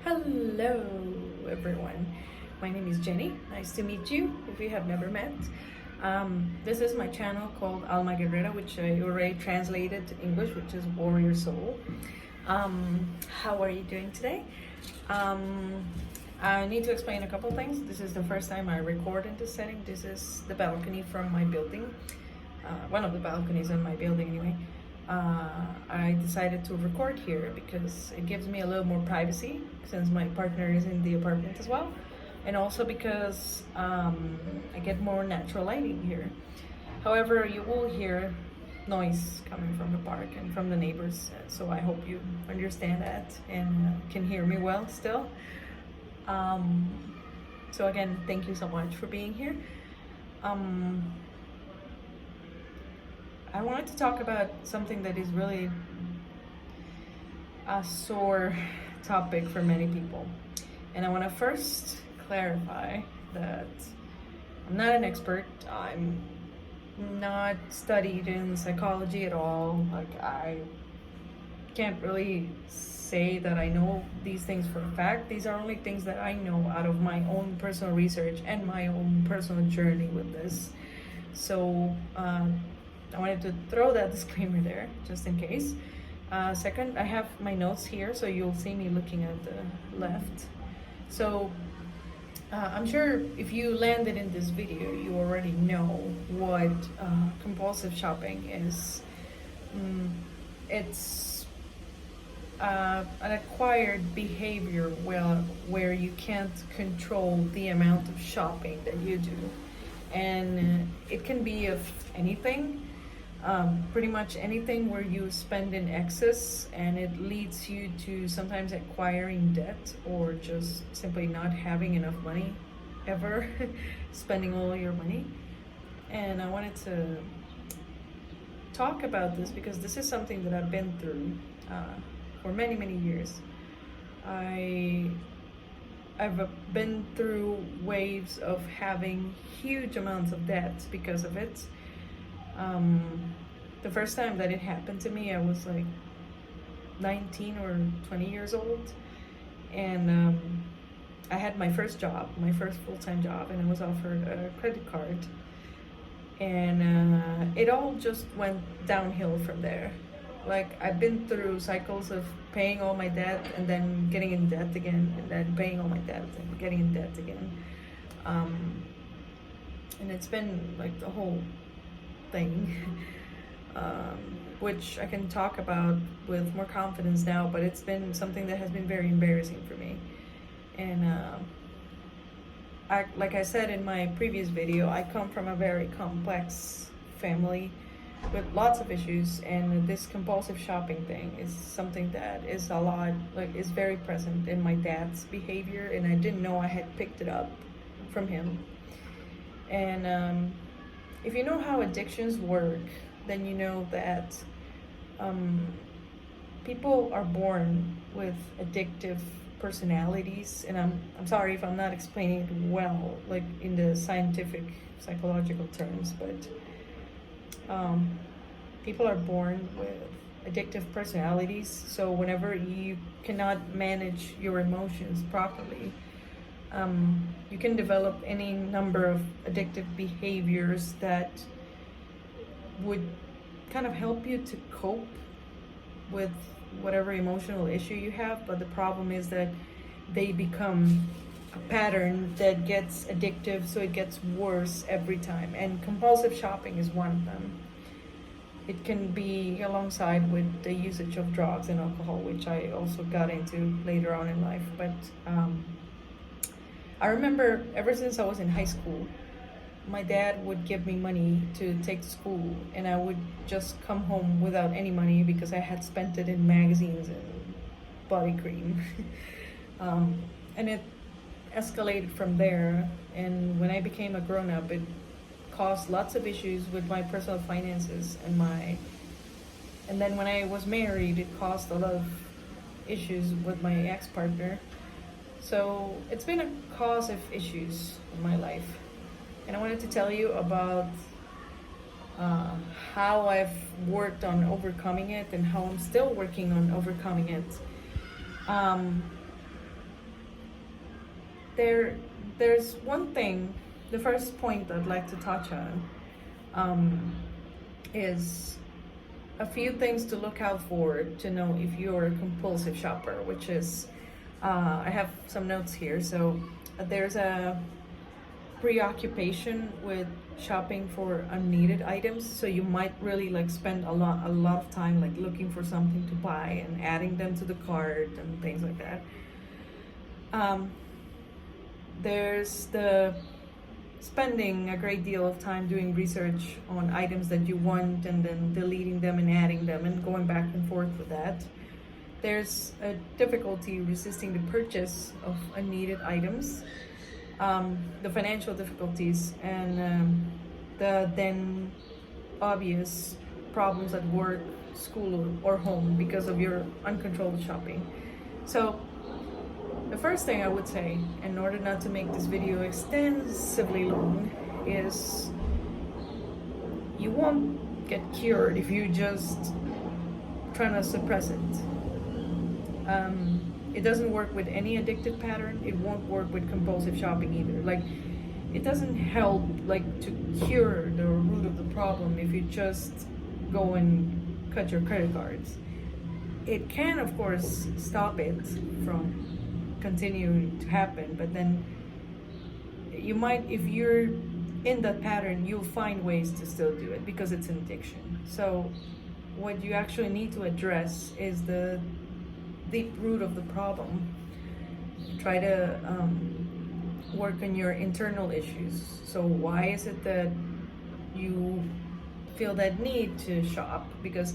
Hello, everyone. My name is Jenny. Nice to meet you if we have never met. This is my channel called Alma Guerrera, which I already translated to English, which is Warrior Soul. How are you doing today? I need to explain a couple things. This is the first time I record in this setting. This is the balcony from my building. One of the balconies in my building, anyway. I decided to record here because it gives me a little more privacy since my partner is in the apartment as well, and also because I get more natural lighting here. However, you will hear noise coming from the park and from the neighbors, so I hope you understand that and can hear me well still. So again, thank you so much for being here. I wanted to talk about something that is really a sore topic for many people. And I want to first clarify that I'm not an expert. I'm not studied in psychology at all. Like, I can't really say that I know these things for a fact. These are only things that I know out of my own personal research and my own personal journey with this. So, I wanted to throw that disclaimer there just in case. Second, I have my notes here, so you'll see me looking at the left. So I'm sure if you landed in this video, you already know what compulsive shopping is. It's an acquired behavior where you can't control the amount of shopping that you do. And it can be of anything. Pretty much anything where you spend in excess and it leads you to sometimes acquiring debt or just simply not having enough money ever, spending all your money. And I wanted to talk about this because this is something that I've been through for many, many years. I've been through waves of having huge amounts of debt because of it. The first time that it happened to me, I was like 19 or 20 years old, and I had my first job, my first full-time job, and I was offered a credit card, and it all just went downhill from there. Like, I've been through cycles of paying all my debt and then getting in debt again, and then paying all my debt and getting in debt again, and it's been like the whole thing, which I can talk about with more confidence now, but it's been something that has been very embarrassing for me. And like I said in my previous video, I come from a very complex family with lots of issues, and this compulsive shopping thing is something that is a lot, like, is very present in my dad's behavior, and I didn't know I had picked it up from him. And if you know how addictions work, then you know that people are born with addictive personalities. And I'm sorry if I'm not explaining it well, like in the scientific psychological terms, but people are born with addictive personalities. So whenever you cannot manage your emotions properly, you can develop any number of addictive behaviors that would kind of help you to cope with whatever emotional issue you have, but the problem is that they become a pattern that gets addictive, so it gets worse every time, and compulsive shopping is one of them. It can be alongside with the usage of drugs and alcohol, which I also got into later on in life, but I remember ever since I was in high school, my dad would give me money to take to school, and I would just come home without any money because I had spent it in magazines and body cream. And it escalated from there, and when I became a grown-up, it caused lots of issues with my personal finances and then when I was married, it caused a lot of issues with my ex-partner. So it's been a cause of issues in my life, and I wanted to tell you about how I've worked on overcoming it and how I'm still working on overcoming it. there's one thing. The first point I'd like to touch on is a few things to look out for to know if you're a compulsive shopper, which is, I have some notes here. So there's a preoccupation with shopping for unneeded items. So you might really like spend a lot of time like looking for something to buy and adding them to the cart and things like that. There's the spending a great deal of time doing research on items that you want and then deleting them and adding them and going back and forth with that. There's a difficulty resisting the purchase of unneeded items, the financial difficulties, and the then obvious problems at work, school, or home because of your uncontrolled shopping. So the first thing I would say, in order not to make this video extensively long, is you won't get cured if you just trying to suppress it. It doesn't work with any addictive pattern. It won't work with compulsive shopping either. Like, it doesn't help like to cure the root of the problem if you just go and cut your credit cards. It can, of course, stop it from continuing to happen, but then you might, if you're in that pattern, you'll find ways to still do it because it's an addiction. So what you actually need to address is the deep root of the problem. Try to work on your internal issues. So why is it that you feel that need to shop? Because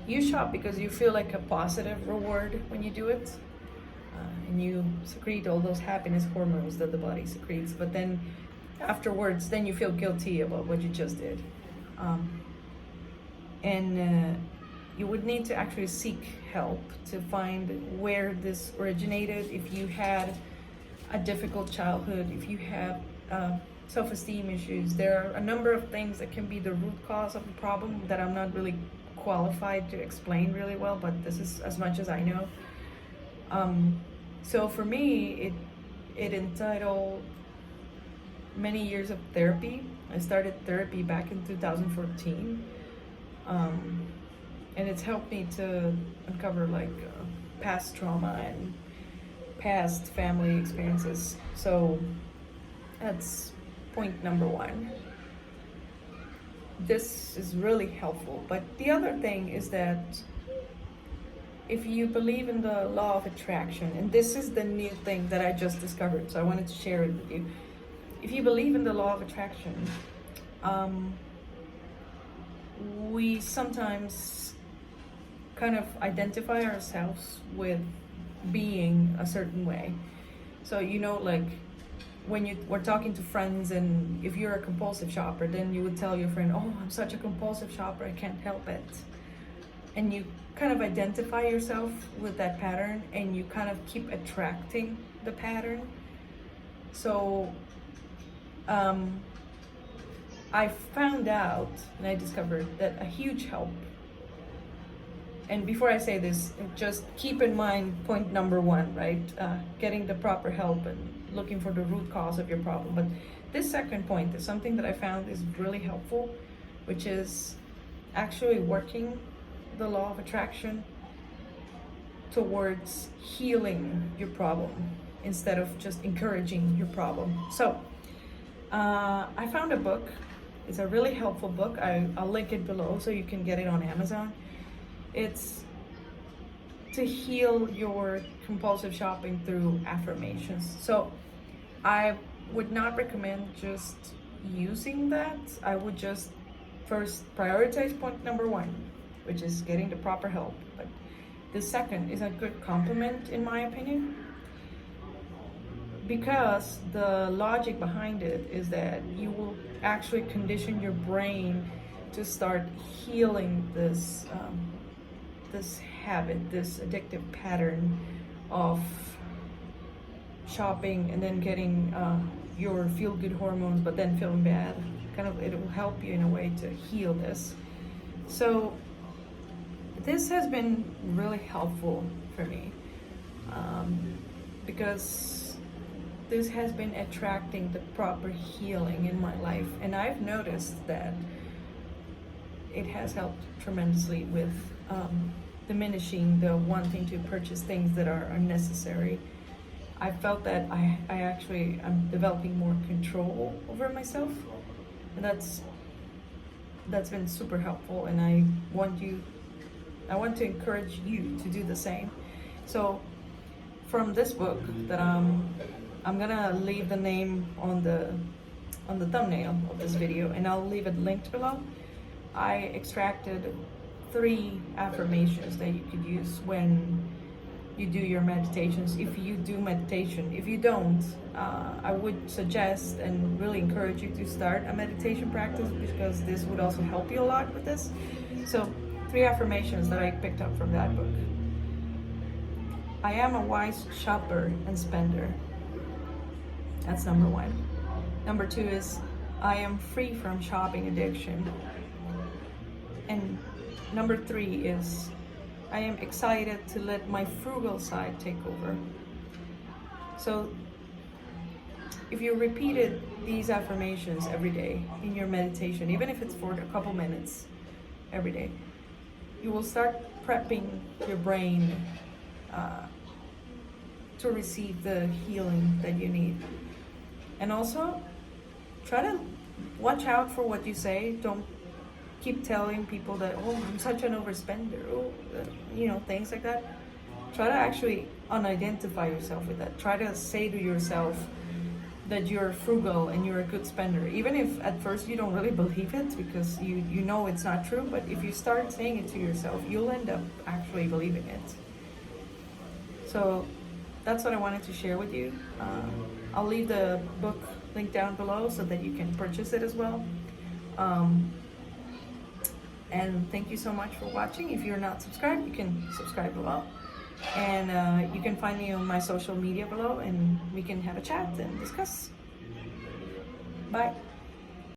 you shop because you feel like a positive reward when you do it, and you secrete all those happiness hormones that the body secretes, but then afterwards then you feel guilty about what you just did, and you would need to actually seek help to find where this originated. If you had a difficult childhood, if you have self-esteem issues, there are a number of things that can be the root cause of the problem that I'm not really qualified to explain really well, but this is as much as I know. So for me, it entitled many years of therapy. I started therapy back in 2014, and it's helped me to uncover like past trauma and past family experiences. So that's point number one. This is really helpful. But the other thing is that if you believe in the law of attraction, and this is the new thing that I just discovered, so I wanted to share it with you. If you believe in the law of attraction, we sometimes kind of identify ourselves with being a certain way. So, you know, like when you were talking to friends, and if you're a compulsive shopper, then you would tell your friend, oh, I'm such a compulsive shopper, I can't help it. And you kind of identify yourself with that pattern, and you kind of keep attracting the pattern. So I found out and I discovered that a huge help, and before I say this, just keep in mind point number one, right? Getting the proper help and looking for the root cause of your problem. But this second point is something that I found is really helpful, which is actually working the law of attraction towards healing your problem instead of just encouraging your problem. So I found a book. It's a really helpful book. I'll link it below so you can get it on Amazon. It's to heal your compulsive shopping through affirmations. So I would not recommend just using that. I would just first prioritize point number one, which is getting the proper help. But the second is a good complement, in my opinion, because the logic behind it is that you will actually condition your brain to start healing this this habit, this addictive pattern of shopping and then getting your feel-good hormones, but then feeling bad. Kind of, it will help you in a way to heal this. So this has been really helpful for me, because this has been attracting the proper healing in my life, and I've noticed that it has helped tremendously with diminishing the wanting to purchase things that are unnecessary. I felt that I'm developing more control over myself, and that's been super helpful, and I want to encourage you to do the same. So from this book that I'm gonna leave the name on the thumbnail of this video, and I'll leave it linked below. I extracted 3 affirmations that you could use when you do your meditations, if you do meditation. If you don't, I would suggest and really encourage you to start a meditation practice, because this would also help you a lot with this. So 3 affirmations that I picked up from that book. I am a wise shopper and spender. That's number 1. Number 2 is I am free from shopping addiction. And number 3 is I am excited to let my frugal side take over. So if you repeated these affirmations every day in your meditation, even if it's for a couple minutes every day, you will start prepping your brain to receive the healing that you need. And also, try to watch out for what you say. Don't keep telling people that, oh, I'm such an overspender, things like that. Try to actually unidentify yourself with that. Try to say to yourself that you're frugal and you're a good spender, even if at first you don't really believe it, because you know it's not true. But if you start saying it to yourself, you'll end up actually believing it. So that's what I wanted to share with you. I'll leave the book link down below so that you can purchase it as well. And thank you so much for watching. If you're not subscribed, you can subscribe below. And you can find me on my social media below, and we can have a chat and discuss. Bye.